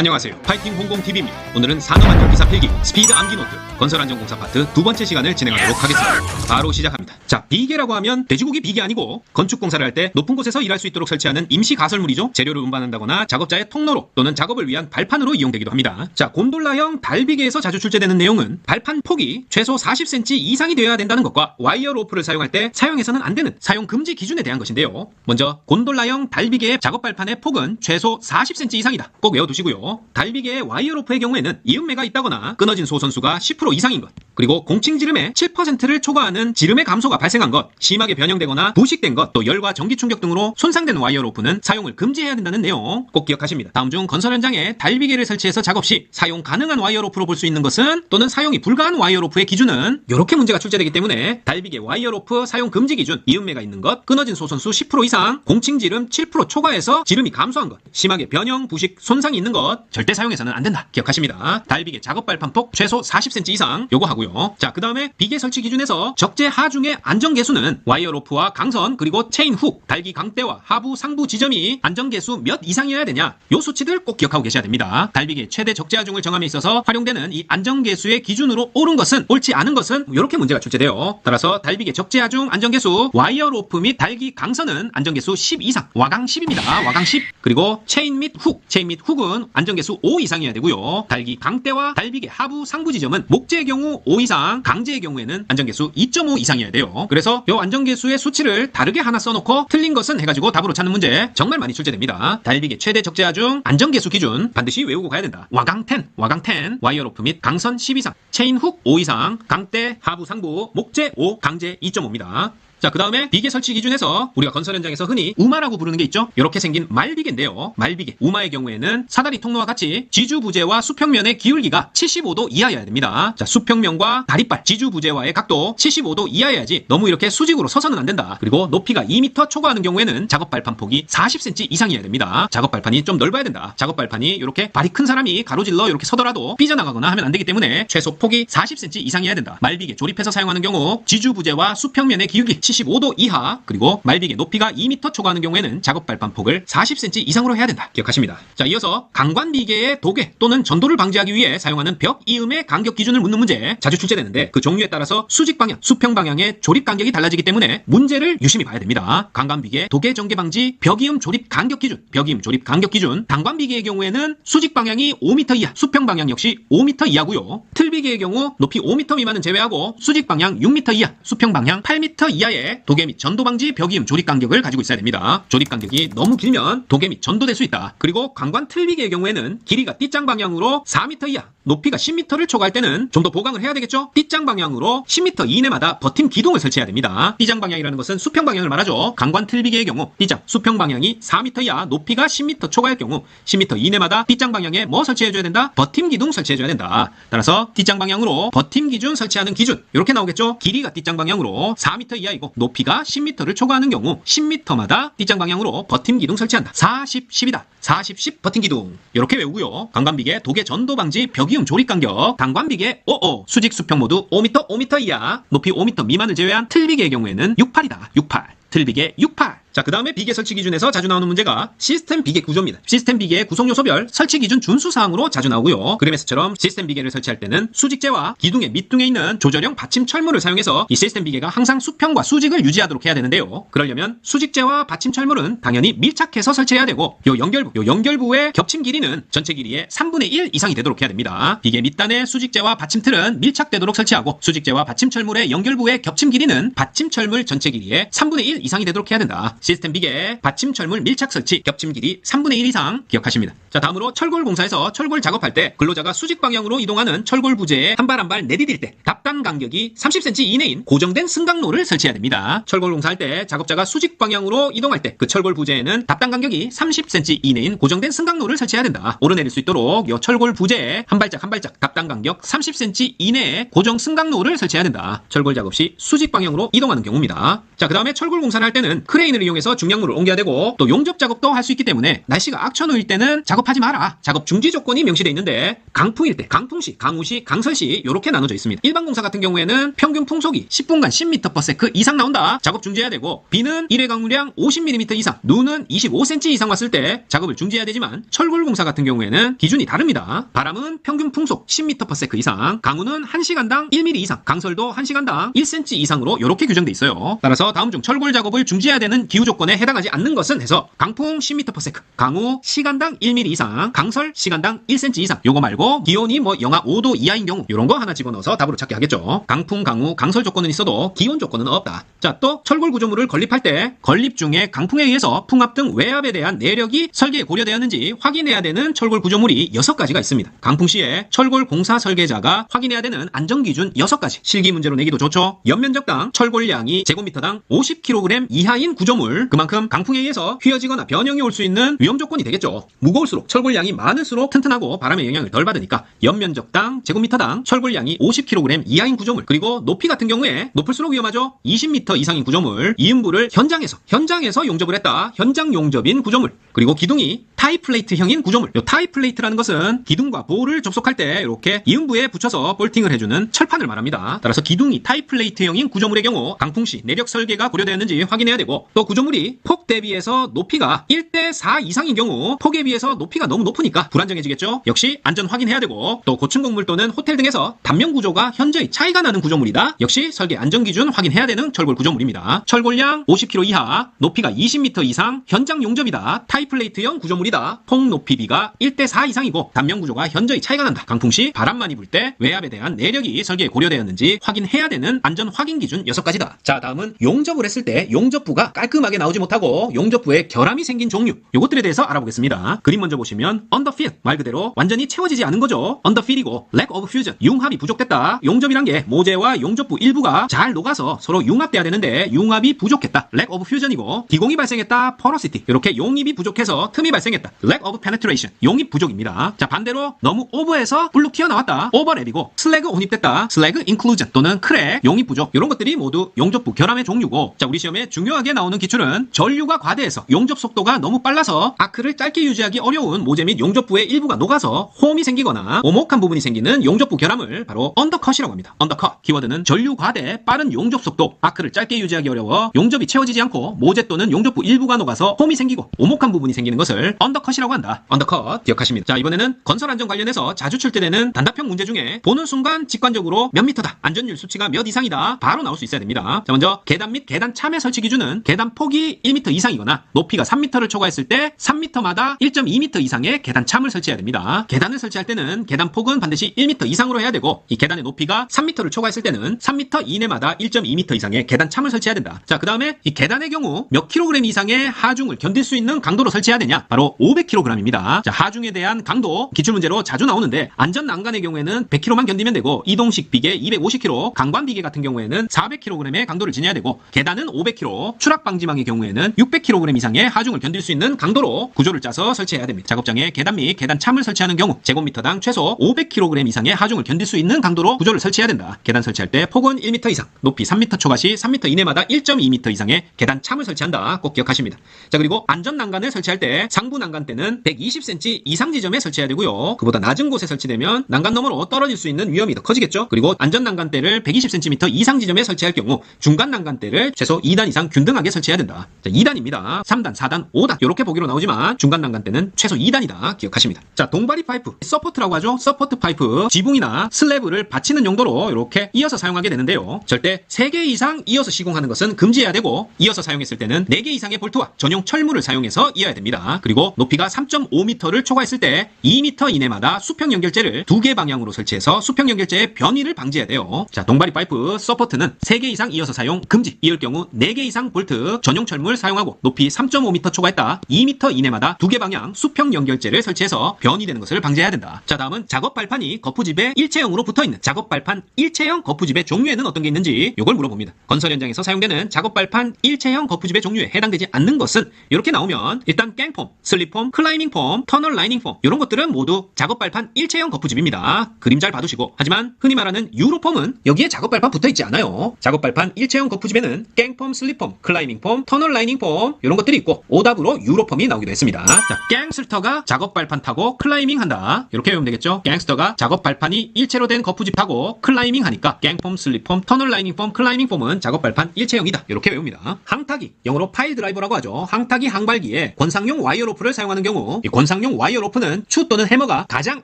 안녕하세요. 파이팅 홍공TV입니다. 오늘은 산업안전기사 필기 스피드 암기노트 건설안전공사 파트 두 번째 시간을 진행하도록 하겠습니다. 바로 시작합니다. 자, 비계라고 하면 돼지고기 비계 아니고 건축공사를 할 때 높은 곳에서 일할 수 있도록 설치하는 임시 가설물이죠. 재료를 운반한다거나 작업자의 통로로 또는 작업을 위한 발판으로 이용되기도 합니다. 자, 곤돌라형 달비계에서 자주 출제되는 내용은 발판 폭이 최소 40cm 이상이 되어야 된다는 것과 와이어 로프를 사용할 때 사용해서는 안 되는 사용 금지 기준에 대한 것인데요. 먼저 곤돌라형 달비계의 작업 발판의 폭은 최소 40cm 이상이다. 꼭 외워두시고요. 달비계의 와이어 로프의 경우에는 이음매가 있다거나 끊어진 소선수가 10% 이상인 것, 그리고 공칭 지름의 7%를 초과하는 지름의 감소가 발생한 것, 심하게 변형되거나 부식된 것, 또 열과 전기 충격 등으로 손상된 와이어 로프는 사용을 금지해야 된다는 내용 꼭 기억하십니다. 다음 중 건설 현장에 달비계를 설치해서 작업 시 사용 가능한 와이어 로프로 볼 수 있는 것은 또는 사용이 불가한 와이어 로프의 기준은 이렇게 문제가 출제되기 때문에 달비계 와이어 로프 사용 금지 기준, 이음매가 있는 것, 끊어진 소선수 10% 이상, 공칭 지름 7% 초과해서 지름이 감소한 것, 심하게 변형, 부식, 손상이 있는 것 절대 사용해서는 안 된다. 기억하십니다. 달비계 작업 발판폭 최소 40cm 이상 요거 하고요. 자, 그 다음에 비계 설치 기준에서 적재 하중의 안전계수는 와이어 로프와 강선 그리고 체인 훅, 달기 강대와 하부 상부 지점이 안전계수 몇 이상이어야 되냐, 요 수치들 꼭 기억하고 계셔야 됩니다. 달비계 최대 적재 하중을 정함에 있어서 활용되는 이 안전계수의 기준으로 옳은 것은, 옳지 않은 것은 이렇게 문제가 출제돼요. 따라서 달비계 적재 하중 안전계수 와이어 로프 및 달기 강선은 안전계수 10 이상, 와강 10입니다. 와강 10. 그리고 체인 및 훅, 체인 및 훅은 안전계수 5 이상이어야 되고요. 달기 강대와 달비계 하부 상부 지점은 목재의 경우 5 이상, 강재의 경우에는 안전계수 2.5 이상이어야 돼요. 그래서 요 안전계수의 수치를 다르게 하나 써놓고 틀린 것은 해가지고 답으로 찾는 문제 정말 많이 출제됩니다. 달비계 최대 적재 하중 안전계수 기준 반드시 외우고 가야 된다. 와강 10, 와강 10, 와이어 로프 및 강선 10 이상, 체인 훅 5 이상, 강대, 하부 상부, 목재 5, 강재 2.5입니다. 자, 그 다음에 비계 설치 기준에서 우리가 건설 현장에서 흔히 우마라고 부르는 게 있죠. 이렇게 생긴 말비계인데요. 말비계, 우마의 경우에는 사다리 통로와 같이 지주부재와 수평면의 기울기가 75도 이하여야 됩니다. 자, 수평면과 다리발, 지주부재와의 각도 75도 이하여야지 너무 이렇게 수직으로 서서는 안 된다. 그리고 높이가 2m 초과하는 경우에는 작업 발판 폭이 40cm 이상이어야 됩니다. 작업 발판이 좀 넓어야 된다. 작업 발판이 이렇게 발이 큰 사람이 가로질러 이렇게 서더라도 삐져나가거나 하면 안 되기 때문에 최소 폭이 40cm 이상이어야 된다. 말비계 조립해서 사용하는 경우 지주부재와 수평면의 기울기 75도 이하, 그리고 말비계 높이가 2m 초과하는 경우에는 작업 발판 폭을 40cm 이상으로 해야 된다. 기억하십니다. 자, 이어서 강관비계의 도계 또는 전도를 방지하기 위해 사용하는 벽 이음의 간격 기준을 묻는 문제 자주 출제되는데 그 종류에 따라서 수직 방향, 수평 방향의 조립 간격이 달라지기 때문에 문제를 유심히 봐야 됩니다. 강관비계 도계 전개 방지 벽 이음 조립 간격 기준, 벽 이음 조립 간격 기준. 단관비계의 경우에는 수직 방향이 5m 이하, 수평 방향 역시 5m 이하고요. 틀비계의 경우 높이 5m 미만은 제외하고 수직 방향 6m 이하, 수평 방향 8m 이하의 도계 및 전도 방지 벽이음 조립 간격을 가지고 있어야 됩니다. 조립 간격이 너무 길면 도계 및 전도될 수 있다. 그리고 강관 틀비계의 경우에는 길이가 띠짱 방향으로 4m 이하, 높이가 10m를 초과할 때는 좀 더 보강을 해야 되겠죠? 띠짱 방향으로 10m 이내마다 버팀 기둥을 설치해야 됩니다. 띠짱 방향이라는 것은 수평 방향을 말하죠. 강관 틀비계의 경우 띠짱, 수평 방향이 4m 이하, 높이가 10m 초과할 경우 10m 이내마다 띠짱 방향에 뭐 설치해줘야 된다? 버팀 기둥 설치해줘야 된다. 따라서 띠짱 방향으로 버팀 기준 설치하는 기준 이렇게 나오겠죠? 길이가 띠짱 방향으로 4m 이하이고 높이가 10m를 초과하는 경우 10m마다 띠짱 방향으로 버팀 기둥 설치한다. 40, 10이다. 40, 10 버팀 기둥 이렇게 외우고요. 강관비계 도계 전도 방지 벽이음 조립 간격, 단관비계 55 수직 수평 모두 5m, 5m 이하, 높이 5m 미만을 제외한 틀비계의 경우에는 68이다. 68. 틀비계 68. 자, 그 다음에 비계 설치 기준에서 자주 나오는 문제가 시스템 비계 구조입니다. 시스템 비계의 구성 요소별 설치 기준 준수사항으로 자주 나오고요. 그림에서처럼 시스템 비계를 설치할 때는 수직재와 기둥의 밑둥에 있는 조절형 받침 철물을 사용해서 이 시스템 비계가 항상 수평과 수직을 유지하도록 해야 되는데요. 그러려면 수직재와 받침 철물은 당연히 밀착해서 설치해야 되고 요 연결부의 겹침 길이는 전체 길이의 3분의 1 이상이 되도록 해야 됩니다. 비계 밑단의 수직재와 받침틀은 밀착되도록 설치하고 수직재와 받침 철물의 연결부의 겹침 길이는 받침 철물 전체 길이의 3분의 1 이상이 되도록 해야 된다. 시스템 비계 받침 철물 밀착 설치 겹침 길이 3분의 1 이상 기억하십니다. 자, 다음으로 철골 공사에서 철골 작업할 때 근로자가 수직 방향으로 이동하는 철골 부재에 한 발 한 발 내디딜 때 답단 간격이 30cm 이내인 고정된 승강로를 설치해야 됩니다. 철골 공사할 때 작업자가 수직 방향으로 이동할 때 그 철골 부재에는 답단 간격이 30cm 이내인 고정된 승강로를 설치해야 된다. 오르내릴 수 있도록 이 철골 부재에 한 발짝 한 발짝 답단 간격 30cm 이내에 고정 승강로를 설치해야 된다. 철골 작업 시 수직 방향으로 이동하는 경우입니다. 자, 그 다음에 철골 공사를 할 때는 크레인을 이용해서 중량물을 옮겨야 되고 또 용접 작업도 할 수 있기 때문에 날씨가 악천후일 때는 작업하지 마라. 작업 중지 조건이 명시되어 있는데 강풍일 때 강풍시, 강우시, 강설시 이렇게 나눠져 있습니다. 일반 공사 같은 경우에는 평균 풍속이 10분간 10m/s 이상 나온다. 작업 중지해야 되고 비는 1회 강우량 50mm 이상, 눈은 25cm 이상 왔을 때 작업을 중지해야 되지만 철골 공사 같은 경우에는 기준이 다릅니다. 바람은 평균 풍속 10m/s 이상, 강우는 1시간당 1mm 이상, 강설도 1시간당 1cm 이상으로 이렇게 규정돼 있어요. 따라서 다음 중 철골 작업을 중지해야 되는 기후 조건에 해당하지 않는 것은 해서 강풍 10m/s, 강우 시간당 1mm 이상, 강설 시간당 1cm 이상. 요거 말고 기온이 뭐 영하 5도 이하인 경우 이런 거 하나 집어넣어서 답으로 찾게 하겠죠. 강풍, 강우, 강설 조건은 있어도 기온 조건은 없다. 자, 또 철골 구조물을 건립할 때 건립 중에 강풍에 의해서 풍압 등 외압에 대한 내력이 설계에 고려되었는지 확인해야 되는 철골 구조물이 6가지가 있습니다. 강풍 시에 철골 공사 설계자가 확인해야 되는 안전기준 6가지. 실기 문제로 내기도 좋죠. 연면적당 철골량이 제곱미터당 50kg 이하인 구조물, 그만큼 강풍에 의해서 휘어지거나 변형이 올 수 있는 위험 조건이 되겠죠. 무거울수록 철골량이 많을수록 튼튼하고 바람의 영향을 덜 받으니까 연면적당 제곱미터당 철골량이 50kg 이하인 구조물, 그리고 높이 같은 경우에 높을수록 위험하죠. 20m 이상인 구조물, 이음부를 현장에서 용접을 했다. 현장 용접인 구조물, 그리고 기둥이 타이플레이트형인 구조물. 요 타이플레이트라는 것은 기둥과 볼을 접속할 때 이렇게 이음부에 붙여서 볼팅을 해주는 철판을 말합니다. 따라서 기둥이 타이플레이트형인 구조물의 경우 강풍시 내력 설계가 고려되었는지 확인해야 되고, 또 구조물이 폭 대비해서 높이가 1:4 이상인 경우 폭에 비해서 높이가 너무 높으니까 불안정해지겠죠. 역시 안전 확인해야 되고, 또 고층 건물 또는 호텔 등에서 단면 구조가 현저히 차이가 나는 구조물이다. 역시 설계 안전기준 확인해야 되는 철골 구조물입니다. 철골량 50kg 이하, 높이가 20m 이상, 현장 용접이다. 타이플레이트형 구조물이다. 폭 높이비가 1:4 이상이고 단면 구조가 현저히 차이가 난다. 강풍시 바람 많이 불 때 외압에 대한 내력이 설계에 고려되었는지 확인해야 되는 안전 확인 기준 6가지다. 자, 다음은 용접을 했을 때 용접부가 깔끔하게 나오지 못하고 용접부에 결함이 생긴 종류, 요것들에 대해서 알아보겠습니다. 그림 먼저 보시면 underfill, 말 그대로 완전히 채워지지 않은 거죠. underfill이고 lack of fusion, 융합이 부족됐다. 용접이란 게 모재와 용접부 일부가 잘 녹아서 서로 융합돼야 되는데 융합이 부족했다. lack of fusion이고, 기공이 발생했다. porosity, 이렇게 용입이 부족해서 틈이 발생했다. lack of penetration, 용입 부족입니다. 자, 반대로 너무 오버해서 불룩 튀어나왔다. 오버랩이고, 슬래그 혼입됐다. 슬래그 inclusion 또는 크랙, 용입 부족, 이런 것들이 모두 용접부 결함의 종류고, 자, 우리 시험에 중요하게 나오는 기출은 전류가 과대해서 용접 속도가 너무 빨라서 아크를 짧게 유지하기 어려운 모재 및 용접부의 일부가 녹아서 홈이 생기거나 오목한 부분이 생기는 용접부 결함을 바로 언더컷이라고 합니다. 언더컷, 키워드는 전류 과대, 빠른 용접 속도, 아크를 짧게 유지하기 어려워 용접이 채워지지 않고 모재 또는 용접부 일부가 녹아서 홈이 생기고 오목한 부분이 생기는 것을 언더컷이라고 한다. 언더컷 기억하십니다. 자, 이번에는 건설 안전 관련해서 자주 출제되는 단답형 문제 중에 보는 순간 직관적으로 몇 미터다, 안전율 수치가 몇 이상이다, 바로 나올 수 있어야 됩니다. 자, 먼저 계단 및 계단 참의 설치 기준은 계단 폭이 1m 이상이거나 높이가 3m를 초과했을 때 3m마다 1.2m 이상의 계단 참을 설치해야 됩니다. 계단을 설치할 때는 계단 폭은 반드시 1m 이상으로 해야 되고, 이 계단의 높이가 3m를 초과했을 때는 3m 이내마다 1.2m 이상의 계단 참을 설치해야 된다. 자, 그 다음에 이 계단의 경우 몇 kg 이상의 하중을 견딜 수 있는 강도로 설치해야 되냐? 바로 500kg입니다. 자, 하중에 대한 강도 기출문제로 자주 나오는데, 안전 난간의 경우에는 100kg만 견디면 되고, 이동식 비계 250kg, 강관 비계 같은 경우에는 400kg의 강도를 지녀야 되고, 계단은 500kg, 추락 방지망의 경우에는 600kg 이상의 하중을 견딜 수 있는 강도로 구조를 짜서 설치해야 됩니다. 작업장에 계단 및 계단 참을 설치하는 경우 제곱미터당 최소 500kg 이상의 하중을 견딜 수 있는 강도로 구조를 설치해야 된다. 계단 설치할 때 폭은 1m 이상, 높이 3m 초과 시 3m 이내마다 1.2m 이상의 계단 참을 설치한다. 꼭 기억하십니다. 자, 그리고 안전 난간을 설치할 때 상부 난간대는 120cm 이상 지점에 설치해야 되고요. 그보다 낮은 곳에 설치되면 난간 너머로 떨어질 수 있는 위험이 더 커지겠죠. 그리고 안전 난간대를 120cm 이상 지점에 설치할 경우 중간 난간대를 최소 2단 이상 균등하게 설치해야 된다. 자, 2단입니다. 3단, 4단, 5단 이렇게 보기로 나오지만 중간 난간대는 최소 2단이다. 기억하십니다. 자, 동바리 파이프, 서포트라고 하죠. 서포트 파이프, 지붕이나 슬래브를 받치는 용도로 이렇게 이어서 사용하게 되는데요. 절대 3개 이상 이어서 시공하는 것은 금지해야 되고, 이어서 사용했을 때는 4개 이상의 볼트와 전용 철물을 사용해서 이어야 됩니다. 그리고 높이가 3.5m를 초과했을 때 2m 이내마다 수평 연결재를 2개 방향으로 설치해서 수평 연결재의 변이를 방지해야 돼요. 자, 동바리 파이프 서포트는 3개 이상 이어서 사용 금지, 이을 경우 4개 이상 볼트, 전용 철물 사용하고 높이 3.5m 초과했다 2m 이내마다 2개 방향 수평 연결재를 설치해서 변이되는 것을 방지해야 된다. 자, 다음은 작업 발판이 거푸집에 일체형으로 붙어있는 작업 발판 일체형 거푸집의 종류에는 어떤 게 있는지 이걸 물어봅니다. 건설 현장에서 사용되는 작업 발판 일체형 거푸집의 종류에 해당되지 않는 것은 이렇게 나오면, 일단 깽폼, 슬립폼, 클라이밍 폼, 터널 라이닝 폼, 이런 것들은 모두 작업 발판 일체형 거푸집입니다. 그림 잘 봐두시고. 하지만 흔히 말하는 유로폼은 여기에 작업 발판 붙어있지 않아요. 작업 발판 일체형 거푸집에는 깽폼, 슬립폼, 클라이밍 폼, 폼, 터널 라이닝 폼 이런 것들이 있고 오답으로 유로폼이 나오기도 했습니다. 자, 갱스터가 작업 발판 타고 클라이밍 한다. 이렇게 외우면 되겠죠? 갱스터가 작업 발판이 일체로 된 거푸집 타고 클라이밍 하니까 갱폼, 슬립폼, 터널 라이닝 폼, 클라이밍 폼은 작업 발판 일체형이다. 이렇게 외웁니다. 항타기, 영어로 파일 드라이버라고 하죠. 항타기 항발기에 권상용 와이어 로프를 사용하는 경우 이 권상용 와이어 로프는 추 또는 해머가 가장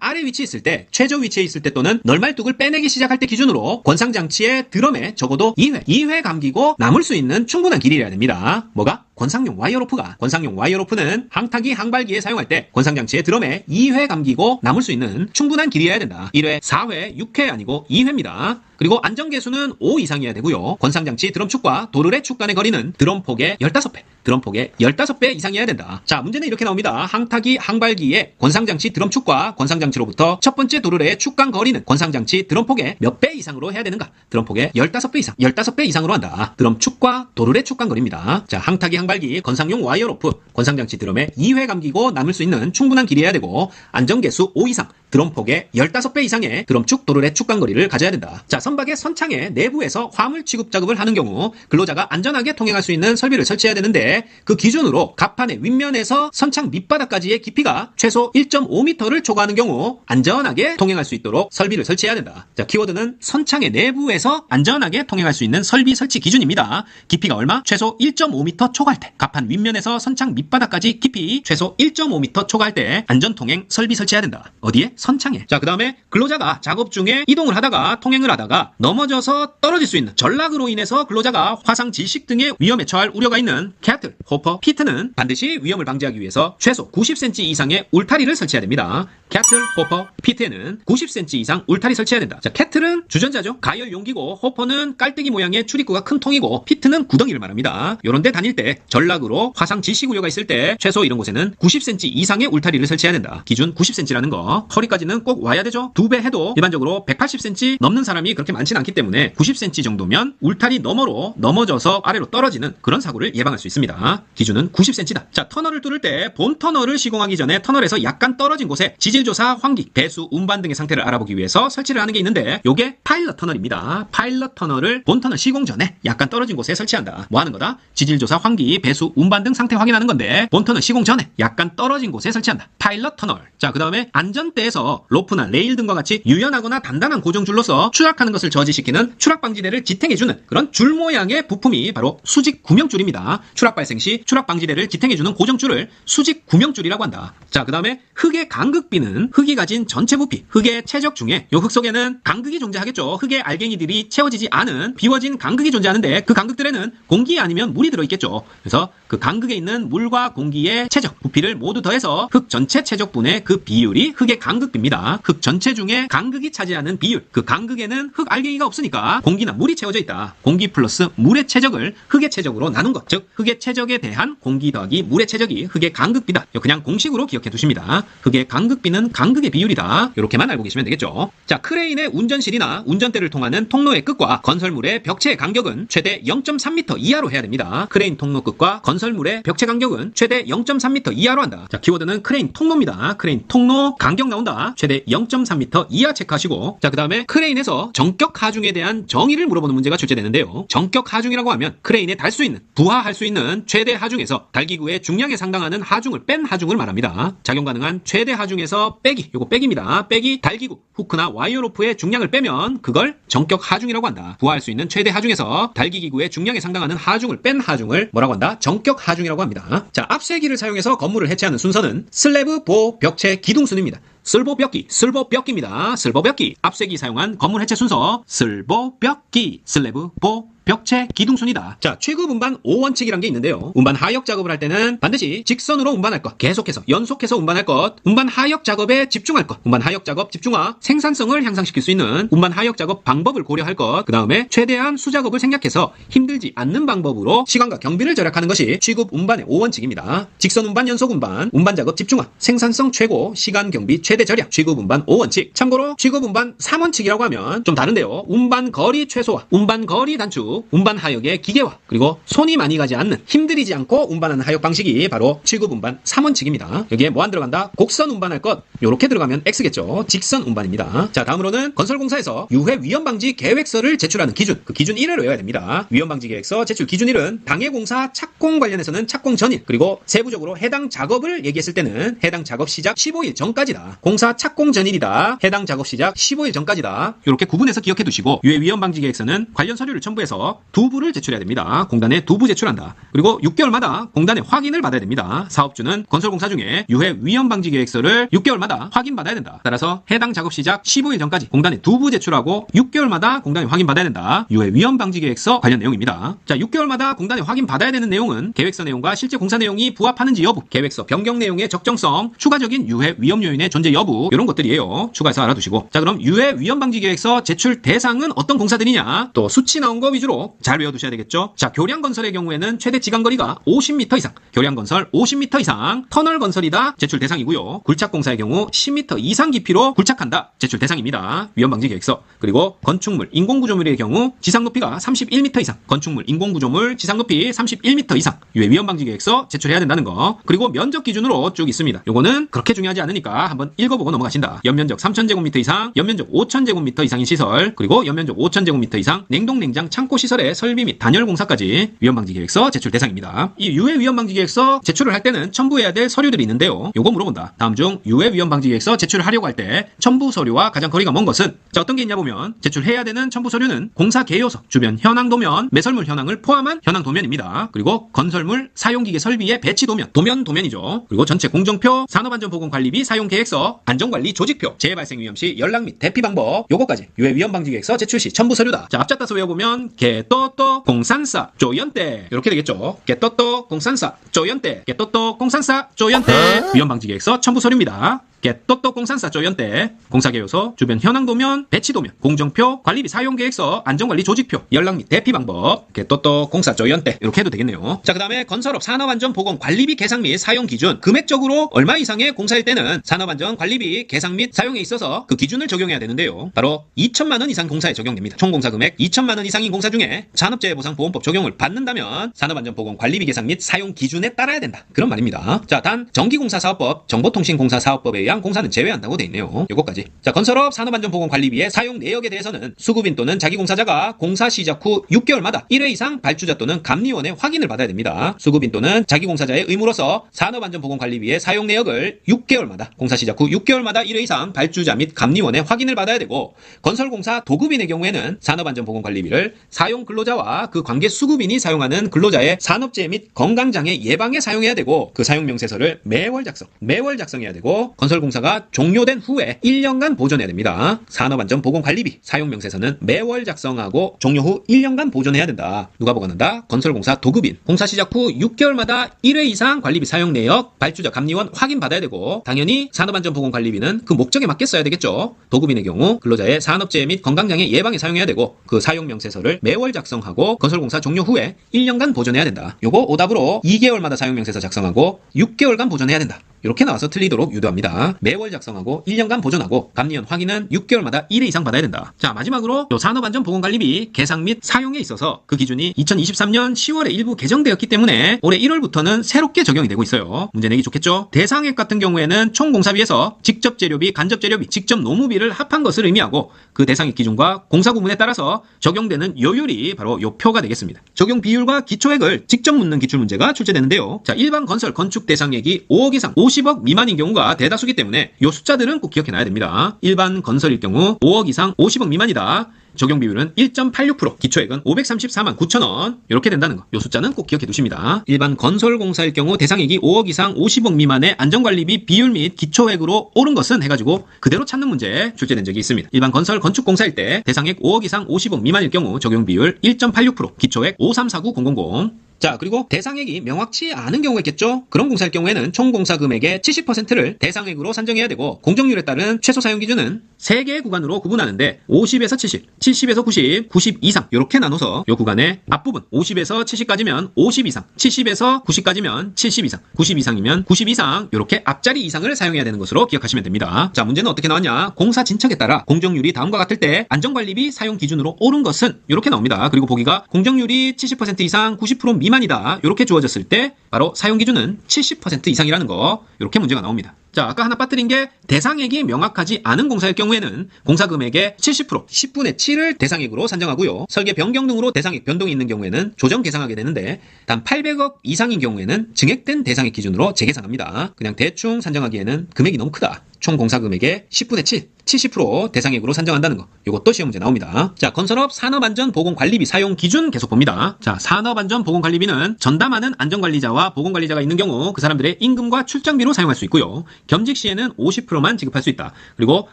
아래 위치에 있을 때, 최저 위치에 있을 때 또는 널말뚝을 빼내기 시작할 때 기준으로 권상장치의 드럼에 적어도 2회 감기고 남을 수 있는 충분한 길이라야 됩니다. 뭐가? 권상용 와이어 로프가. 권상용 와이어 로프는 항타기 항발기에 사용할 때 권상장치의 드럼에 2회 감기고 남을 수 있는 충분한 길이어야 된다. 1회, 4회, 6회 아니고 2회입니다. 그리고 안전계수는 5 이상이어야 되고요. 권상장치 드럼축과 도르래 축 간의 거리는 드럼폭의 15배, 드럼폭의 15배 이상이어야 된다. 자, 문제는 이렇게 나옵니다. 항타기 항발기의 권상장치 드럼축과 권상장치로부터 첫 번째 도르래의 축 간 거리는 권상장치 드럼폭의 몇 배 이상으로 해야 되는가? 드럼폭의 15배 이상, 15배 이상으로 한다. 드럼축과 도르래 축 간 거리입니다. 자, 항타기 항발기 권상용 와이어 로프, 권상장치 드럼에 2회 감기고 남을 수 있는 충분한 길이어야 되고 안전계수 5 이상, 드럼폭의 15배 이상의 드럼축 도르래 축 간 거리를 가져야 된다. 자, 선박의 선창의 내부에서 화물 취급 작업을 하는 경우 근로자가 안전하게 통행할 수 있는 설비를 설치해야 되는데 그 기준으로 갑판의 윗면에서 선창 밑바닥까지의 깊이가 최소 1.5m를 초과하는 경우 안전하게 통행할 수 있도록 설비를 설치해야 된다. 자, 키워드는 선창의 내부에서 안전하게 통행할 수 있는 설비 설치 기준입니다. 깊이가 얼마? 최소 1.5m 초과할 때, 갑판 윗면에서 선창 밑바닥까지 깊이 최소 1.5m 초과할 때 안전통행 설비 설치해야 된다. 어디에? 선창에. 자, 그 다음에 근로자가 작업 중에 이동을 하다가 통행을 하다가 넘어져서 떨어질 수 있는 전락으로 인해서 근로자가 화상 질식 등의 위험에 처할 우려가 있는 캐틀, 호퍼, 피트는 반드시 위험을 방지하기 위해서 최소 90cm 이상의 울타리를 설치해야 됩니다. 캐틀, 호퍼, 피트에는 90cm 이상 울타리 설치해야 된다. 자, 캐틀은 주전자죠. 가열 용기고 호퍼는 깔때기 모양의 출입구가 큰 통이고 피트는 구덩이를 말합니다. 요런 데 다닐 때 전락으로 화상 질식 우려가 있을 때 최소 이런 곳에는 90cm 이상의 울타리를 설치해야 된다. 기준 90cm라는 거. 허리까지는 꼭 와야 되죠. 2배 해도 일반적으로 180cm 넘는 사람이 그렇게 많지는 않기 때문에 90cm 정도면 울타리 너머로 넘어져서 아래로 떨어지는 그런 사고를 예방할 수 있습니다. 기준은 90cm다. 자, 터널을 뚫을 때 본 터널을 시공하기 전에 터널에서 약간 떨어진 곳에 지질조사, 환기, 배수, 운반 등의 상태를 알아보기 위해서 설치를 하는 게 있는데 요게 파일럿 터널입니다. 파일럿 터널을 본 터널 시공 전에 약간 떨어진 곳에 설치한다. 뭐 하는 거다? 지질조사, 환기, 배수, 운반 등 상태 확인하는 건데 본 터널 시공 전에 약간 떨어진 곳에 설치한다. 파일럿 터널. 자, 그 다음에 안전대에서 로프나 레일 등과 같이 유연하거나 단단한 고정줄로서 추락하는 것을 저지시키는 추락 방지대를 지탱해주는 그런 줄 모양의 부품이 바로 수직 구명줄입니다. 추락 발생 시 추락 방지대를 지탱해주는 고정줄을 수직 구명줄이라고 한다. 자, 그 다음에 흙의 간극비는 흙이 가진 전체 부피, 흙의 최적 중에 요 흙 속에는 간극이 존재하겠죠. 흙의 알갱이들이 채워지지 않은 비워진 간극이 존재하는데 그 간극들에는 공기 아니면 물이 들어있겠죠. 그래서 그 간극에 있는 물과 공기의 최적, 부피를 모두 더해서 흙 전체 최적분의 그 비율이 흙의 간극비입니다. 흙 전체 중에 간극이 차지하는 비율, 그 간극에는 흙 알갱이가 없으니까 공기나 물이 채워져 있다. 공기 플러스 물의 최적을 흙의 최적으로 나눈 것, 즉 흙의 최적에 대한 공기 더하기 물의 최적이 흙의 간극비다. 그냥 공식으로 기억해 두십니다. 흙의 간극비는 간극의 비율이다. 이렇게만 알고 계시면 되겠죠. 자, 크레인의 운전실이나 운전대를 통하는 통로의 끝과 건설물의 벽체의 간격은 최대 0.3m 이하로 해야 됩니다. 크레인 통로 끝과 건설물의 벽체 간격은 최대 0.3m 이하로 한다. 자, 키워드는 크레인 통로입니다. 크레인 통로 간격 나온다. 최대 0.3m 이하 체크하시고, 자, 그 다음에 크레인에서 정격 하중에 대한 정의를 물어보는 문제가 출제되는데요. 정격 하중이라고 하면 크레인에 달 수 있는, 부하할 수 있는 최대 하중에서 달기구의 중량에 상당하는 하중을 뺀 하중을 말합니다. 작용 가능한 최대 하중에서 빼기, 요거 빼기입니다. 빼기 달기구, 후크나 와이어 로프의 중량을 빼면 그걸 정격 하중이라고 한다. 부하할 수 있는 최대 하중에서 달기기구의 중량에 상당하는 하중을 뺀 하중을 뭐라고 한다? 정격 하중이라고 합니다. 자, 앞세기를 사용해서 건물을 해체하는 순서는 슬래브, 보호, 벽체, 기둥 순입니다. 슬보벽기, 슬보벽기입니다. 슬보벽기. 앞세기 사용한 건물 해체 순서 슬보벽기, 슬래브, 보, 벽체, 기둥순이다. 자, 취급 운반 5원칙이란 게 있는데요. 운반 하역 작업을 할 때는 반드시 직선으로 운반할 것, 계속해서 연속해서 운반할 것, 운반 하역 작업에 집중할 것, 운반 하역 작업 집중화, 생산성을 향상시킬 수 있는 운반 하역 작업 방법을 고려할 것, 그 다음에 최대한 수작업을 생략해서 힘들지 않는 방법으로 시간과 경비를 절약하는 것이 취급 운반의 5원칙입니다. 직선 운반, 연속 운반, 운반 작업 집중화, 생산성 최고, 시간 경비 최대 절약, 취급 운반 5원칙. 참고로 취급 운반 3원칙이라고 하면 좀 다른데요. 운반 거리 최소화, 운반 거리 단축, 최초 운반 하역의 기계화, 그리고 손이 많이 가지 않는, 힘들이지 않고 운반하는 하역 방식이 바로 7급 운반 3원칙입니다. 여기에 뭐 안 들어간다? 곡선 운반할 것, 요렇게 들어가면 X겠죠. 직선 운반입니다. 자, 다음으로는 건설공사에서 유해 위험 방지 계획서를 제출하는 기준, 그 기준 1을 외워야 됩니다. 위험 방지 계획서 제출 기준 1은 당해공사 착공 관련해서는 착공 전일, 그리고 세부적으로 해당 작업을 얘기했을 때는 해당 작업 시작 15일 전까지다. 공사 착공 전일이다. 해당 작업 시작 15일 전까지다. 이렇게 구분해서 기억해 두시고, 유해 위험 방지 계획서는 관련 서류를 첨부해서 2부를 제출해야 됩니다. 공단에 2부 제출한다. 그리고 6개월마다 공단에 확인을 받아야 됩니다. 사업주는 건설공사 중에 유해 위험 방지 계획서를 6개월마다 확인받아야 된다. 따라서 해당 작업 시작 15일 전까지 공단에 2부 제출하고 6개월마다 공단에 확인받아야 된다. 유해 위험 방지 계획서 관련 내용입니다. 자, 6개월마다 공단에 확인받아야 되는 내용은 계획서 내용과 실제 공사 내용이 부합하는지 여부, 계획서 변경 내용의 적정성, 추가적인 유해 위험 요인의 존재 여부, 이런 것들이에요. 추가해서 알아두시고. 자, 그럼 유해 위험 방지 계획서 제출 대상은 어떤 공사들이냐? 또 수치 나온 거 위주로 잘 외워두셔야 되겠죠. 자, 교량건설의 경우에는 최대 지간거리가 50m 이상, 교량건설 50m 이상, 터널건설이다 제출 대상이고요. 굴착공사의 경우 10m 이상 깊이로 굴착한다 제출 대상입니다. 위험 방지 계획서. 그리고 건축물, 인공구조물의 경우 지상 높이가 31m 이상, 건축물, 인공구조물 지상 높이 31m 이상, 유해 위험 방지 계획서 제출해야 된다는 거. 그리고 면적 기준으로 쭉 있습니다. 요거는 그렇게 중요하지 않으니까 한번 읽어보고 넘어가신다. 연면적 3000제곱미터 이상, 연면적 5000제곱미터 이상인 시설, 그리고 연면적 5000제곱미터 이상 냉동 냉장 창고 시설의 설비 및 단열 공사까지 위험 방지 계획서 제출 대상입니다. 이 유해 위험 방지 계획서 제출을 할 때는 첨부해야 될 서류들이 있는데요. 요거 물어본다. 다음 중 유해 위험 방지 계획서 제출을 하려고 할 때 첨부 서류와 가장 거리가 먼 것은, 자, 어떤 게 있냐 보면 제출해야 되는 첨부 서류는 공사 개요서, 주변 현황 도면, 매설물 현황을 포함한 현황 도면입니다. 그리고 건설물 사용기계 설비의 배치 도면, 도면이죠. 그리고 전체 공정표, 산업안전보건관리비 사용계획서, 안전관리 조직표, 재발생 위험 시 연락 및 대피 방법, 요거까지 유해 위험 방지 계획서 제출 시 첨부 서류다. 자, 앞자 따서 외워보면 개또또 공산사 쪼연대 이렇게 되겠죠. 개또또 공산사 쪼연대, 개또또 공산사 쪼연대 위험 방지 계획서 첨부 서류입니다. 개또또 공산사 쪼연대, 공사계획서, 주변 현황도면, 배치도면, 공정표, 관리비 사용계획서, 안전관리 조직표, 연락 및 대피 방법, 개또또 공사 쪼연대 이렇게 해도 되겠네요. 자, 그 다음에 건설업 산업안전보건 관리비 계상 및 사용 기준, 금액적으로 얼마 이상의 공사일 때는 산업안전 관리비 계상 및 사용에 있어서 그 기준을 적용해야 되는데요. 바로 2천만원 이상 공사에 적용됩니다. 총 공사 금액 2천만원 이상인 공사 중에 산업재해보상보험법 적용을 받는다면 산업안전보건 관리비 계상 및 사용 기준에 따라야 된다, 그런 말입니다. 자, 단 전기공사사업법, 정보통신공사사업법에 의한 공사는 제외한다고 돼 있네요. 요거까지. 자, 건설업 산업안전보건관리비의 사용 내역에 대해서는 수급인 또는 자기공사자가 공사 시작 후 6개월마다 1회 이상 발주자 또는 감리원의 확인을 받아야 됩니다. 수급인 또는 자기공사자의 의무로서 산업안전보건관리비의 사용 내역을 6개월마다, 공사 시작 후 6개월마다 1회 이상 발주자 및 감리원의 확인을 받아야 되고, 건설공사 도급인의 경우에는 산업안전보건관리비를 사용 근로자와 그 관계 수급인이 사용하는 근로자의 산업재해 및 건강장애 예방에 사용해야 되고, 그 사용 명세서를 매월 작성해야 되고, 건설공사가 종료된 후에 1년간 보존해야 됩니다. 산업안전보건관리비 사용명세서는 매월 작성하고 종료 후 1년간 보존해야 된다. 누가 보관한다? 건설공사 도급인. 공사 시작 후 6개월마다 1회 이상 관리비 사용 내역 발주자 감리원 확인받아야 되고, 당연히 산업안전보건관리비는 그 목적에 맞게 써야 되겠죠. 도급인의 경우 근로자의 산업재해 및 건강장애 예방에 사용해야 되고, 그 사용명세서를 매월 작성하고 건설공사 종료 후에 1년간 보존해야 된다. 요거 오답으로 2개월마다 사용명세서 작성하고 6개월간 보존해야 된다. 이렇게 나와서 틀리도록 유도합니다. 매월 작성하고 1년간 보존하고 감리원 확인은 6개월마다 1회 이상 받아야 된다. 자, 마지막으로 산업안전보건관리비 계상 및 사용에 있어서 그 기준이 2023년 10월에 일부 개정되었기 때문에 올해 1월부터는 새롭게 적용이 되고 있어요. 문제 내기 좋겠죠? 대상액 같은 경우에는 총 공사비에서 직접 재료비, 간접 재료비, 직접 노무비를 합한 것을 의미하고, 그 대상액 기준과 공사 구문에 따라서 적용되는 요율이 바로 요 표가 되겠습니다. 적용 비율과 기초액을 직접 묻는 기출문제가 출제되는데요. 자, 일반 건설 건축 대상액이 5억 이상 50억 미만인 경우가 대다수기 때문에 이 숫자들은 꼭 기억해놔야 됩니다. 일반 건설일 경우 5억 이상 50억 미만이다. 적용 비율은 1.86%, 기초액은 534만 9천원 이렇게 된다는 거. 이 숫자는 꼭 기억해 두십니다. 일반 건설공사일 경우 대상액이 5억 이상 50억 미만의 안전관리비 비율 및 기초액으로 오른 것은 해가지고 그대로 찾는 문제 출제된 적이 있습니다. 일반 건설 건축공사일 때 대상액 5억 이상 50억 미만일 경우 적용 비율 1.86%, 기초액 5349000. 자, 그리고 대상액이 명확치 않은 경우가 있겠죠? 그런 공사일 경우에는 총 공사 금액의 70%를 대상액으로 산정해야 되고, 공정률에 따른 최소 사용 기준은 3개의 구간으로 구분하는데 50에서 70, 70에서 90, 90 이상 이렇게 나눠서 이 구간의 앞부분 50에서 70까지면 50 이상, 70에서 90까지면 70 이상, 90 이상이면 90 이상 이렇게 앞자리 이상을 사용해야 되는 것으로 기억하시면 됩니다. 자, 문제는 어떻게 나왔냐? 공사 진척에 따라 공정률이 다음과 같을 때 안전관리비 사용 기준으로 옳은 것은 이렇게 나옵니다. 그리고 보기가 공정률이 70% 이상 90% 미만이다 이렇게 주어졌을 때 바로 사용 기준은 70% 이상이라는 거 이렇게 문제가 나옵니다. 자, 아까 하나 빠뜨린 게 대상액이 명확하지 않은 공사일 경우에는 공사금액의 70%, 10분의 7을 대상액으로 산정하고요. 설계 변경 등으로 대상액 변동이 있는 경우에는 조정 계상하게 되는데 단 800억 이상인 경우에는 증액된 대상액 기준으로 재계상합니다. 그냥 대충 산정하기에는 금액이 너무 크다. 총 공사금액의 10분의 7, 70% 대상액으로 산정한다는 거. 이것도 시험 문제 나옵니다. 자, 건설업 산업안전보건관리비 사용 기준 계속 봅니다. 자, 산업안전보건관리비는 전담하는 안전관리자와 보건관리자가 있는 경우 그 사람들의 임금과 출장비로 사용할 수 있고요. 겸직 시에는 50%만 지급할 수 있다. 그리고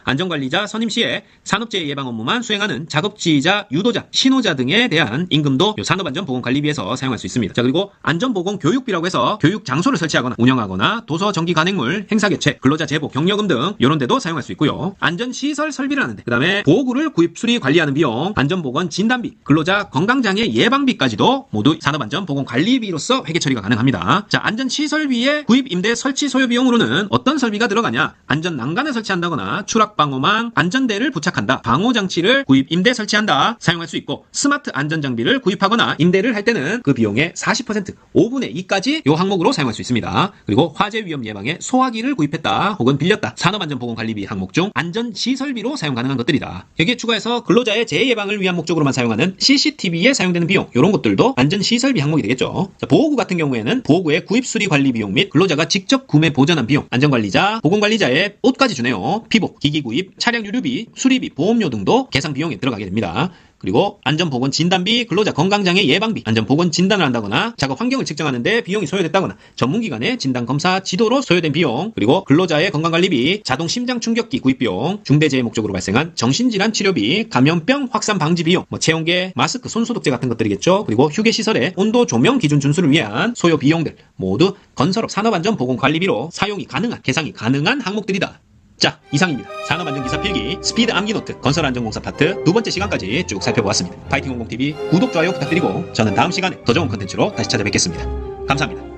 안전관리자 선임 시에 산업재해 예방 업무만 수행하는 작업지휘자, 유도자, 신호자 등에 대한 임금도 이 산업안전보건관리비에서 사용할 수 있습니다. 자, 그리고 안전보건교육비라고 해서 교육 장소를 설치하거나 운영하거나 도서 정기 간행물, 행사 개최, 근로자 제보, 격려금 등 이런 데도 사용할 수 있고요. 안전시설 설비를 하는데, 그 다음에 보호구를 구입, 수리, 관리하는 비용, 안전보건 진단비, 근로자 건강장애 예방비까지도 모두 산업안전보건관리비로서 회계 처리가 가능합니다. 자, 안전시설비의 구입, 임대, 설치, 소요 비용으로는 어떤 설비가 들어가냐? 안전난간을 설치한다거나 추락방호망, 안전대를 부착한다, 방호장치를 구입, 임대, 설치한다, 사용할 수 있고, 스마트 안전장비를 구입하거나 임대를 할 때는 그 비용의 40%, 5분의 2까지 이 항목으로 사용할 수 있습니다. 그리고 화재 위험 예방에 소화기를 구입했다 혹은 빌렸다, 산업안전보건관리비 항목 중 안전시설비로 사용 가능한 것들이다. 여기에 추가해서 근로자의 재해 예방을 위한 목적으로만 사용하는 CCTV에 사용되는 비용, 이런 것들도 안전시설비 항목이 되겠죠. 자, 보호구 같은 경우에는 보호구의 구입, 수리, 관리 비용 및 근로자가 직접 구매, 보전한 비용, 안전관리자, 보건관리자의 옷까지 주네요. 피복, 기기 구입, 차량 유류비, 수리비, 보험료 등도 계상 비용에 들어가게 됩니다. 그리고 안전보건 진단비, 근로자 건강장애 예방비, 안전보건 진단을 한다거나 작업 환경을 측정하는데 비용이 소요됐다거나 전문기관의 진단검사 지도로 소요된 비용, 그리고 근로자의 건강관리비, 자동 심장 충격기 구입 비용, 중대재해 목적으로 발생한 정신질환 치료비, 감염병 확산 방지 비용, 체온계, 마스크, 손소독제 같은 것들이겠죠. 그리고 휴게시설의 온도 조명 기준 준수를 위한 소요 비용들 모두 건설업 산업안전보건관리비로 사용이 가능한, 계상이 가능한 항목들이다. 자, 이상입니다. 산업안전기사 필기 스피드 암기노트 건설안전공사 파트 두 번째 시간까지 쭉 살펴보았습니다. 파이팅공공TV 구독, 좋아요 부탁드리고 저는 다음 시간에 더 좋은 컨텐츠로 다시 찾아뵙겠습니다. 감사합니다.